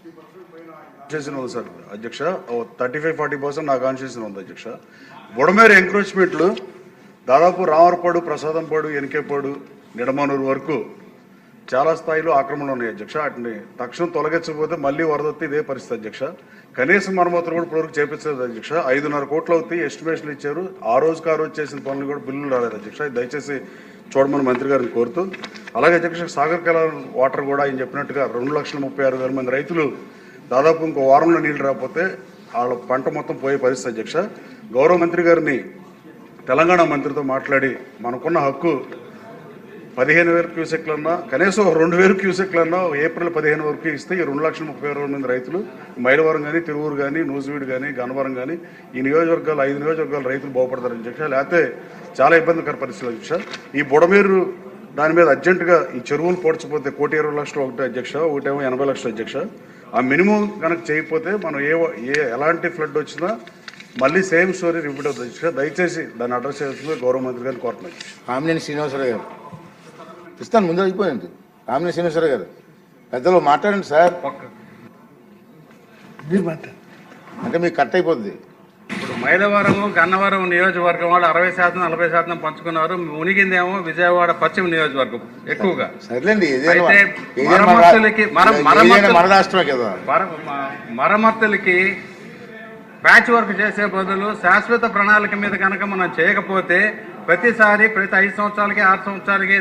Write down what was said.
Constitution ఉంది sir అధ్యక్ష, 35-40% నా కాన్స్టిట్యూషన్ ఉంది అధ్యక్ష. బుడమేరు ఎంక్రోచ్మెంట్లు దాదాపు రామరపాడు, ప్రసాదంపాడు, ఎనికేపాడు, నిడమనూరు వరకు చాలా స్థాయిలో ఆక్రమణలు ఉన్నాయి అధ్యక్ష. వాటిని తక్షణం తొలగించకపోతే మళ్ళీ వరదొత్తి ఇదే పరిస్థితి అధ్యక్ష. కనీసం మరమ్మతులు కూడా ఇప్పటివరకు చేపించలేదు అధ్యక్ష. 5.5 కోట్లు అవుతాయి ఎస్టిమేషన్లు ఇచ్చారు. ఆ రోజు చేసిన పనులు కూడా బిల్లులు రాలేదు అధ్యక్ష. దయచేసి చూడమని మంత్రి గారిని కోరుతూ, అలాగే అధ్యక్ష సాగర్ కెనాల్ వాటర్ కూడా ఆయన చెప్పినట్టుగా 2,36,000 మంది రైతులు దాదాపు ఇంకో వారంలో నీళ్లు రాకపోతే వాళ్ళ పంట మొత్తం పోయే పరిస్థితి అధ్యక్ష. గౌరవ మంత్రి గారిని తెలంగాణ మంత్రితో మాట్లాడి మనకున్న హక్కు 15,000 క్యూసెక్లన్నా కనీసం 2,000 క్యూసెక్లన్నా ఏప్రిల్ 15 వరకు ఇస్తే ఈ 2,36,000 మంది రైతులు మైలవరం కానీ, తిరువూరు కానీ, నూజివీడు కానీ, గన్నవరం కానీ ఈ నియోజకవర్గాలు 5 నియోజకవర్గాల రైతులు బాగుపడతారు అధ్యక్ష. లేకపోతే చాలా ఇబ్బందికర పరిస్థితులు అధ్యక్ష. ఈ బుడమేరు దాని మీద అర్జెంటుగా ఈ చెరువులు పోడ్చిపోతే 1,20,00,000 ఒకటి అధ్యక్ష, ఒకటేమో 80 లక్షలు అధ్యక్ష. ఆ మినిమం కనుక చేయకపోతే మనం ఎలాంటి ఫ్లడ్ వచ్చినా మళ్ళీ సేమ్ స్టోరీ రిపీట్ అవుతుంది అధ్యక్ష. దయచేసి దాన్ని అడ్రస్ చేయాల్సిందిగా గౌరవ మంత్రి గారిని కోరుతున్నాను. కామినేని శ్రీనివాసరావు గారు ఇస్తాను, ముందు అయిపోయింది. కామినేని శ్రీనివాసరావు గారు పెద్దలు మాట్లాడండి సార్. అంటే మీకు కట్ అయిపోద్ది. ఇప్పుడు మైలవరం, గన్నవరం నియోజకవర్గం వాళ్ళు 60%, 40% పంచుకున్నారు. మునిగిందేమో విజయవాడ పశ్చిమ నియోజకవర్గం ఎక్కువగా. సర్లేండి, మరమ్మతులకి ప్యాచ్ వర్క్ చేసే బదులు శాశ్వత ప్రణాళిక మీద కనుక మనం చేయకపోతే ప్రతిసారి ప్రతి 5 సంవత్సరాలకి 6 సంవత్సరాలకి